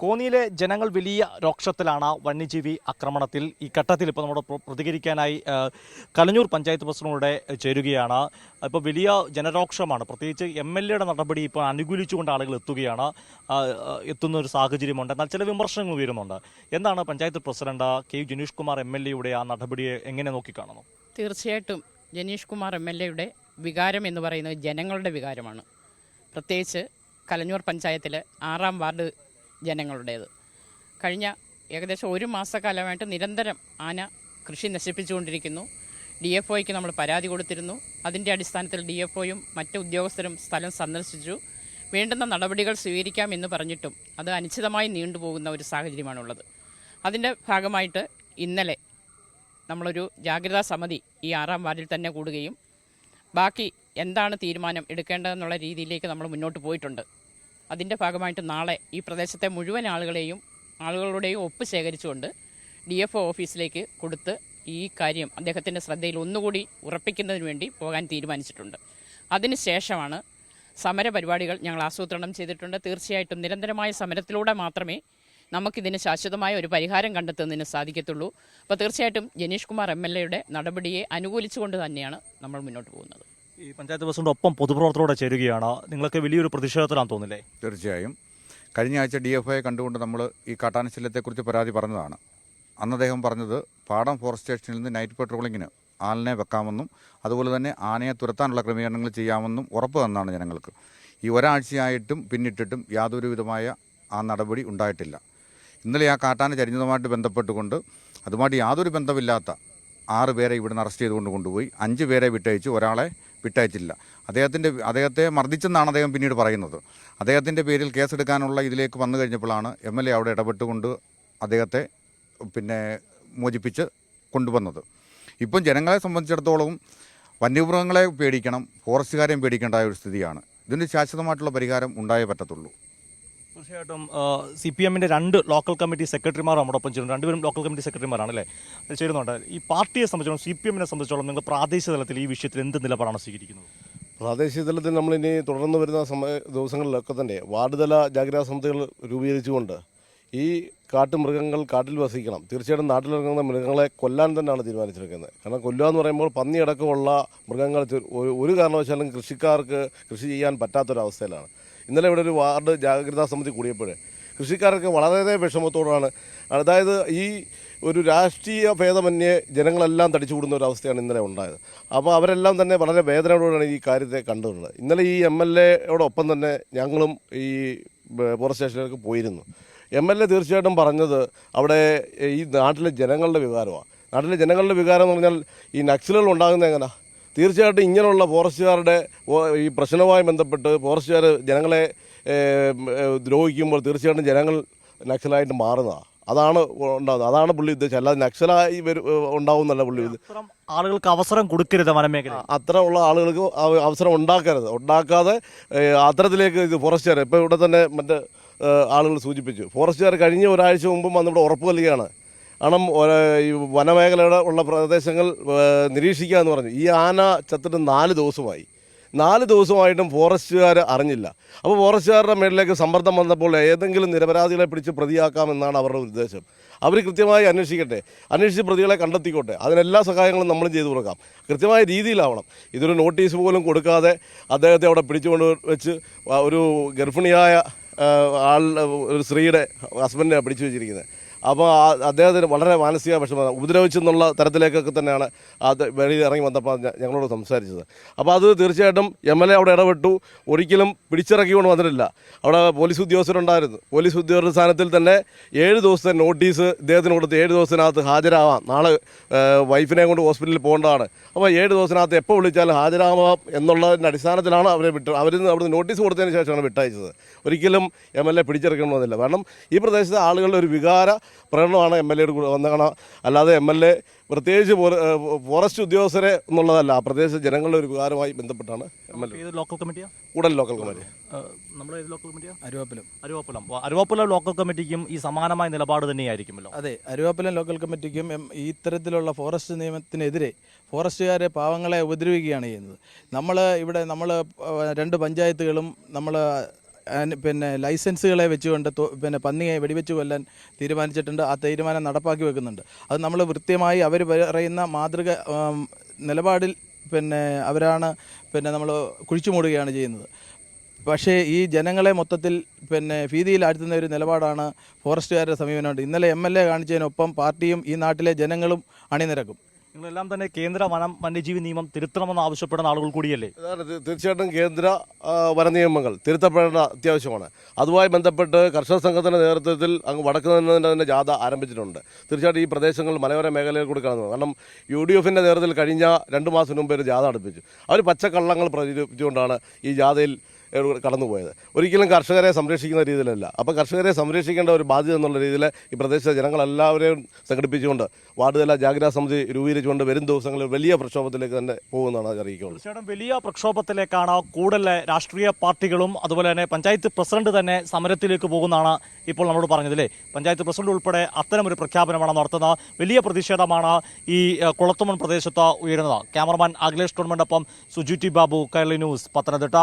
കോന്നിയിലെ ജനങ്ങൾ വലിയ രോക്ഷത്തിലാണ് വന്യജീവി ആക്രമണത്തിൽ. ഈ ഘട്ടത്തിൽ ഇപ്പോൾ നമ്മുടെ പ്രതികരിക്കാനായി കലഞ്ഞൂർ പഞ്ചായത്ത് പ്രസിഡന്റോടെ ചേരുകയാണ്. ഇപ്പോൾ വലിയ ജനരോക്ഷമാണ്. പ്രത്യേകിച്ച് MLAയുടെ നടപടി ഇപ്പോൾ അനുകൂലിച്ചുകൊണ്ട് ആളുകൾ എത്തുന്ന ഒരു സാഹചര്യമുണ്ട്. എന്നാൽ ചില വിമർശനങ്ങൾ ഉയരുന്നുണ്ട്. എന്താണ് പഞ്ചായത്ത് പ്രസിഡന്റ് KU ജനീഷ് കുമാർ MLAയുടെ ആ നടപടിയെ എങ്ങനെ നോക്കിക്കാണുന്നു? തീർച്ചയായിട്ടും ജനീഷ് കുമാർ MLAയുടെ വികാരം എന്ന് പറയുന്നത് ജനങ്ങളുടെ വികാരമാണ്. പ്രത്യേകിച്ച് കലഞ്ഞൂർ പഞ്ചായത്തിലെ 6-ാം വാർഡ് ജനങ്ങളുടേത്. കഴിഞ്ഞ ഏകദേശം 1 മാസക്കാലമായിട്ട് നിരന്തരം ആന കൃഷി നശിപ്പിച്ചുകൊണ്ടിരിക്കുന്നു. DFOയ്ക്ക് നമ്മൾ പരാതി കൊടുത്തിരുന്നു. അതിൻ്റെ അടിസ്ഥാനത്തിൽ DFOയും മറ്റ് ഉദ്യോഗസ്ഥരും സ്ഥലം സന്ദർശിച്ചു. വേണ്ടുന്ന നടപടികൾ സ്വീകരിക്കാമെന്ന് പറഞ്ഞിട്ടും അത് അനിശ്ചിതമായി നീണ്ടുപോകുന്ന ഒരു സാഹചര്യമാണുള്ളത്. അതിൻ്റെ ഭാഗമായിട്ട് ഇന്നലെ നമ്മളൊരു ജാഗ്രതാ സമിതി ഈ 6-ാം വാർഡിൽ തന്നെ കൂടുകയും ബാക്കി എന്താണ് തീരുമാനം എടുക്കേണ്ടതെന്നുള്ള രീതിയിലേക്ക് നമ്മൾ മുന്നോട്ട് പോയിട്ടുണ്ട്. അതിൻ്റെ ഭാഗമായിട്ട് നാളെ ഈ പ്രദേശത്തെ മുഴുവൻ ആളുകളുടെയും ഒപ്പ് ശേഖരിച്ചുകൊണ്ട് DFO ഓഫീസിലേക്ക് കൊടുത്ത് ഈ കാര്യം അദ്ദേഹത്തിൻ്റെ ശ്രദ്ധയിൽ ഒന്നുകൂടി ഉറപ്പിക്കുന്നതിന് വേണ്ടി പോകാൻ തീരുമാനിച്ചിട്ടുണ്ട്. അതിനുശേഷമാണ് സമരപരിപാടികൾ ഞങ്ങൾ ആസൂത്രണം ചെയ്തിട്ടുണ്ട്. തീർച്ചയായിട്ടും നിരന്തരമായ സമരത്തിലൂടെ മാത്രമേ നമുക്കിതിന് ശാശ്വതമായ ഒരു പരിഹാരം കണ്ടെത്തുന്നതിന് സാധിക്കത്തുള്ളൂ. അപ്പോൾ തീർച്ചയായിട്ടും ജനീഷ് കുമാർ MLAയുടെ നടപടിയെ അനുകൂലിച്ചുകൊണ്ട് തന്നെയാണ് നമ്മൾ മുന്നോട്ട് പോകുന്നത്. ഈ പഞ്ചായത്ത് പ്രസിഡന്റ് ഒപ്പം പൊതുപ്രവർത്തകരോടെ ചേരുകയാണ്. നിങ്ങൾക്ക് വലിയൊരു പ്രതിഷേധത്തിലാണെന്ന് തോന്നില്ലേ? തീർച്ചയായും. കഴിഞ്ഞ ആഴ്ച DFOയെ കണ്ടുകൊണ്ട് നമ്മൾ ഈ കാട്ടാനശല്യത്തെക്കുറിച്ച് പരാതി പറഞ്ഞതാണ്. അന്ന് അദ്ദേഹം പറഞ്ഞത് പാടം ഫോറസ്റ്റ് സ്റ്റേഷനിൽ നിന്ന് നൈറ്റ് പെട്രോളിങ്ങിന് ആളിനെ വെക്കാമെന്നും അതുപോലെ തന്നെ ആനയെ തുരത്താനുള്ള ക്രമീകരണങ്ങൾ ചെയ്യാമെന്നും ഉറപ്പ് തന്നാണ് ജനങ്ങൾക്ക്. ഈ ഒരാഴ്ചയായിട്ടും പിന്നിട്ടിട്ടും യാതൊരു വിധമായ ആ നടപടി ഉണ്ടായിട്ടില്ല. ഇന്നലെ ആ കാട്ടാന ചരിഞ്ഞതുമായിട്ട് ബന്ധപ്പെട്ടുകൊണ്ട് അതുമായിട്ട് യാതൊരു ബന്ധമില്ലാത്ത 6 പേരെ ഇവിടുന്ന് അറസ്റ്റ് ചെയ്തുകൊണ്ട് കൊണ്ടുപോയി. 5 പേരെ വിട്ടയച്ചു, ഒരാളെ വിട്ടയച്ചില്ല. അദ്ദേഹത്തെ മർദ്ദിച്ചെന്നാണ് അദ്ദേഹം പിന്നീട് പറയുന്നത്. അദ്ദേഹത്തിൻ്റെ പേരിൽ കേസെടുക്കാനുള്ള ഇതിലേക്ക് വന്നു കഴിഞ്ഞപ്പോഴാണ് MLA അവിടെ ഇടപെട്ടുകൊണ്ട് അദ്ദേഹത്തെ മോചിപ്പിച്ച് കൊണ്ടുവന്നത്. ഇപ്പം ജനങ്ങളെ സംബന്ധിച്ചിടത്തോളം വന്യമൃഗങ്ങളെ പേടിക്കണം, ഫോറസ്റ്റുകാരെയും പേടിക്കേണ്ട ഒരു സ്ഥിതിയാണ്. ഇതിന് ശാശ്വതമായിട്ടുള്ള പരിഹാരം ഉണ്ടായേ പറ്റത്തുള്ളൂ. തീർച്ചയായിട്ടും CPMന്റെ 2 ലോക്കൽ കമ്മിറ്റി സെക്രട്ടറിമാർ നമ്മോടൊപ്പം ചേരുന്നു. 2 പേരും ലോക്കൽ കമ്മിറ്റി സെക്രട്ടറിമാരാണല്ലേ ചേരുന്നുണ്ട്. ഈ പാർട്ടിയെ സംബന്ധിച്ചോളം CPMനെ സംബന്ധിച്ചോളം നിങ്ങൾ പ്രാദേശിക തലത്തിൽ ഈ വിഷയത്തിൽ എന്ത് നിലപാടാണ് സ്വീകരിക്കുന്നത്? പ്രാദേശിക തലത്തിൽ നമ്മളിനി തുടർന്ന് വരുന്ന ദിവസങ്ങളിലൊക്കെ തന്നെ വാർഡ് തല ജാഗ്രതാ സമിതികൾ രൂപീകരിച്ചുകൊണ്ട് ഈ കാട്ടുമൃഗങ്ങൾ കാട്ടിൽ വസിക്കണം. തീർച്ചയായിട്ടും നാട്ടിലിറങ്ങുന്ന മൃഗങ്ങളെ കൊല്ലാൻ തന്നെയാണ് തീരുമാനിച്ചിരിക്കുന്നത്. കാരണം കൊല്ലുക എന്ന് പറയുമ്പോൾ പന്നിയടക്കമുള്ള മൃഗങ്ങൾ ഒരു കാരണവശാലും കൃഷിക്കാർക്ക് കൃഷി ചെയ്യാൻ പറ്റാത്തൊരവസ്ഥയിലാണ്. ഇന്നലെ ഇവിടെ ഒരു വാർഡ് ജാഗ്രതാ സമിതി കൂടിയപ്പോൾ കൃഷിക്കാർക്ക് വളരെ വിഷമത്തോടാണ്. അതായത് ഈ ഒരു രാഷ്ട്രീയ ഭേദമന്യേ ജനങ്ങളെല്ലാം തടിച്ചുകൂടുന്ന ഒരു അവസ്ഥയാണ് ഇന്നലെ ഉണ്ടായത്. അപ്പോൾ അവരെല്ലാം തന്നെ വളരെ വേദനയോടെയാണ് ഈ കാര്യത്തെ കണ്ടുകൊണ്ടത്. ഇന്നലെ ഈ MLAയോടൊപ്പം തന്നെ ഞങ്ങളും ഈ ഫോറസ്റ്റ് സ്റ്റേഷനിലേക്ക് പോയിരുന്നു. MLA തീർച്ചയായിട്ടും പറഞ്ഞത് അവിടെ ഈ നാട്ടിലെ ജനങ്ങളുടെ വികാരമാണ്. നാട്ടിലെ ജനങ്ങളുടെ വികാരം എന്ന് പറഞ്ഞാൽ ഈ നക്സലുകൾ ഉണ്ടാകുന്നത് എങ്ങനെയാണ്? തീർച്ചയായിട്ടും ഇങ്ങനെയുള്ള ഫോറസ്റ്റുകാരുടെ ഈ പ്രശ്നവുമായി ബന്ധപ്പെട്ട് ഫോറസ്റ്റുകാർ ജനങ്ങളെ ദ്രോഹിക്കുമ്പോൾ തീർച്ചയായിട്ടും ജനങ്ങൾ നക്സലായിട്ട് മാറുന്നതാണ്. അതാണ് ഉണ്ടാകുന്നത്. അതാണ് പുള്ളി ഉദ്ദേശിച്ചത്. അല്ലാതെ നക്സലായി ഉണ്ടാവുന്നല്ല പുള്ളി. ആളുകൾക്ക് അവസരം കൊടുക്കരുത്, വനമേഖല അത്തരമുള്ള ആളുകൾക്ക് അവസരം ഉണ്ടാക്കാതെ അത്തരത്തിലേക്ക് ഇത് ഫോറസ്റ്റുകാർ ഇപ്പോൾ ഇവിടെ തന്നെ മറ്റ് ആളുകൾ സൂചിപ്പിച്ചു. ഫോറസ്റ്റുകാർ കഴിഞ്ഞ ഒരാഴ്ച മുമ്പും വന്നിവിടെ ഉറപ്പ് നൽകുകയാണ്. കാരണം ഈ വനമേഖലയുടെ ഉള്ള പ്രദേശങ്ങൾ നിരീക്ഷിക്കുക എന്ന് പറഞ്ഞു. ഈ ആന ചത്തിട്ട് 4 ദിവസമായി. 4 ദിവസമായിട്ടും ഫോറസ്റ്റുകാർ അറിഞ്ഞില്ല. അപ്പോൾ ഫോറസ്റ്റുകാരുടെ മേളിലേക്ക് സമ്മർദ്ദം വന്നപ്പോൾ ഏതെങ്കിലും നിരപരാധികളെ പിടിച്ച് പ്രതിയാക്കാമെന്നാണ് അവരുടെ ഉദ്ദേശം. അവർ കൃത്യമായി അന്വേഷിച്ച് പ്രതികളെ കണ്ടെത്തിക്കോട്ടെ. അതിനെല്ലാ സഹായങ്ങളും നമ്മൾ ചെയ്തു കൊടുക്കാം. കൃത്യമായ രീതിയിലാവണം. ഇതൊരു നോട്ടീസ് പോലും കൊടുക്കാതെ അദ്ദേഹത്തെ അവിടെ പിടിച്ചുകൊണ്ട് വെച്ച് ഒരു ഗർഭിണിയായ ഒരു സ്ത്രീയുടെ ഹസ്ബൻഡിനെ പിടിച്ചു വെച്ചിരിക്കുന്നത്. അപ്പോൾ അദ്ദേഹത്തിന് വളരെ മാനസിക വിഷമം ഉപദ്രവിച്ചെന്നുള്ള തരത്തിലേക്കൊക്കെ തന്നെയാണ് അത് വെളിയിൽ ഇറങ്ങി വന്നപ്പോൾ ഞങ്ങളോട് സംസാരിച്ചത്. അപ്പോൾ അത് തീർച്ചയായിട്ടും MLA അവിടെ ഇടപെട്ടു. ഒരിക്കലും പിടിച്ചിറക്കിക്കൊണ്ട് വന്നിട്ടില്ല. അവിടെ പോലീസ് ഉദ്യോഗസ്ഥരുണ്ടായിരുന്നു. പോലീസ് ഉദ്യോഗസ്ഥ സ്ഥാനത്തിൽ തന്നെ 7 ദിവസത്തെ നോട്ടീസ് ഇദ്ദേഹത്തിന് കൊടുത്ത് 7 ദിവസത്തിനകത്ത് ഹാജരാവാം. നാളെ വൈഫിനെ കൊണ്ട് ഹോസ്പിറ്റലിൽ പോകേണ്ടതാണ്. അപ്പോൾ 7 ദിവസത്തിനകത്ത് എപ്പോൾ വിളിച്ചാലും ഹാജരാവാം എന്നുള്ളതിൻ്റെ അടിസ്ഥാനത്തിലാണ് അവരെ അവിടുന്ന് നോട്ടീസ് കൊടുത്തതിന് ശേഷമാണ് വിട്ടയച്ചത്. ഒരിക്കലും MLA പിടിച്ചിറക്കണമെന്നില്ല. കാരണം ഈ പ്രദേശത്തെ ആളുകളുടെ ഒരു വികാര പ്രകടനമാണ് MLAയുടെ കൂടെ വന്നതാണ്. അല്ലാതെ MLA പ്രത്യേകിച്ച് ഫോറസ്റ്റ് ഉദ്യോഗസ്ഥരെ എന്നുള്ളതല്ല, ആ പ്രദേശ ജനങ്ങളുടെ ഒരു വികാരമായി ബന്ധപ്പെട്ടാണ് ലോക്കൽ കമ്മിറ്റിയാ കൂടൽ ലോക്കൽ കമ്മിറ്റി. നമ്മുടെ ലോക്കൽ കമ്മിറ്റിയാ അരുവാപ്പുലം ലോക്കൽ കമ്മിറ്റിക്കും ഈ സമാനമായ നിലപാട് തന്നെയായിരിക്കുമല്ലോ? അതെ, അരുവാപ്പുലം ലോക്കൽ കമ്മിറ്റിക്കും ഈ ഇത്തരത്തിലുള്ള ഫോറസ്റ്റ് നിയമത്തിനെതിരെ ഫോറസ്റ്റുകാരെ പാവങ്ങളെ ഉപദ്രവിക്കുകയാണ് ചെയ്യുന്നത്. നമ്മൾ 2 പഞ്ചായത്തുകളും നമ്മൾ പിന്നെ ലൈസൻസുകളെ വെച്ചുകൊണ്ട് പന്നിയെ വെടിവെച്ച് കൊല്ലാൻ തീരുമാനിച്ചിട്ടുണ്ട്. ആ തീരുമാനം നടപ്പാക്കി വെക്കുന്നുണ്ട്. അത് നമ്മൾ കൃത്യമായി അവർ പറയുന്ന മാതൃക നിലപാടിൽ അവരാണ് നമ്മൾ കുഴിച്ചുമൂടുകയാണ് ചെയ്യുന്നത്. പക്ഷേ ഈ ജനങ്ങളെ മൊത്തത്തിൽ ഭീതിയിലാഴ്ത്തുന്ന ഒരു നിലപാടാണ് ഫോറസ്റ്റുകാരുടെ സമീപനമുണ്ട്. ഇന്നലെ MLA കാണിച്ചതിനൊപ്പം പാർട്ടിയും ഈ നാട്ടിലെ ജനങ്ങളും അണിനിരക്കും. നിങ്ങളെല്ലാം തന്നെ കേന്ദ്ര വന്യജീവി നിയമം തിരുത്തണമെന്ന് ആവശ്യപ്പെടുന്ന ആളുകൾ കൂടിയല്ലേ? അതാണ് തീർച്ചയായിട്ടും കേന്ദ്ര വനനിയമങ്ങൾ തിരുത്തപ്പെടേണ്ട അത്യാവശ്യമാണ്. അതുമായി ബന്ധപ്പെട്ട് കർഷക സംഘത്തിൻ്റെ നേതൃത്വത്തിൽ അങ്ങ് വടക്ക് തന്നെ ജാഥ ആരംഭിച്ചിട്ടുണ്ട്. തീർച്ചയായിട്ടും ഈ പ്രദേശങ്ങൾ മലയോര മേഖലയിൽ കൂടി കടന്നു. കാരണം UDFൻ്റെ നേതൃത്വത്തിൽ കഴിഞ്ഞ 2 മാസം മുമ്പ് ഒരു ജാഥ അടുപ്പിച്ചു. അവർ പച്ചക്കള്ളങ്ങൾ പ്രചരിപ്പിച്ചുകൊണ്ടാണ് ഈ ജാഥയിൽ കടന്നുപോയത്. ഒരിക്കലും കർഷകരെ സംരക്ഷിക്കുന്ന രീതിയിലല്ല. അപ്പോൾ കർഷകരെ സംരക്ഷിക്കേണ്ട ഒരു ബാധ്യത എന്നുള്ള രീതിയിൽ ഈ പ്രദേശത്തെ ജനങ്ങളെല്ലാവരെയും സംഘടിപ്പിച്ചുകൊണ്ട് വാർഡുതല ജാഗ്രതാ സമിതി രൂപീകരിച്ചുകൊണ്ട് വരും ദിവസങ്ങളിൽ വലിയ പ്രക്ഷോഭത്തിലേക്ക് തന്നെ പോകുന്നതാണ് അറിയിക്കുന്നത്. തീർച്ചയായിട്ടും വലിയ പ്രക്ഷോഭത്തിലേക്കാണ് കൂടുതൽ രാഷ്ട്രീയ പാർട്ടികളും അതുപോലെ തന്നെ പഞ്ചായത്ത് പ്രസിഡന്റ് തന്നെ സമരത്തിലേക്ക് പോകുന്നതാണ് ഇപ്പോൾ നമ്മളോട് പറഞ്ഞതില്ലേ. പഞ്ചായത്ത് പ്രസിഡന്റ് ഉൾപ്പെടെ അത്തരമൊരു പ്രഖ്യാപനമാണ് നടത്തുന്നത്. വലിയ പ്രതിഷേധമാണ് ഈ കുളത്തുമൺ പ്രദേശത്ത് ഉയരുന്നത്. ക്യാമറമാൻ അഖിലേഷ് ടോൺമൻ്റൊപ്പം സുജു ടി ബാബു, കൈരളി ന്യൂസ്, പത്തനംതിട്ട.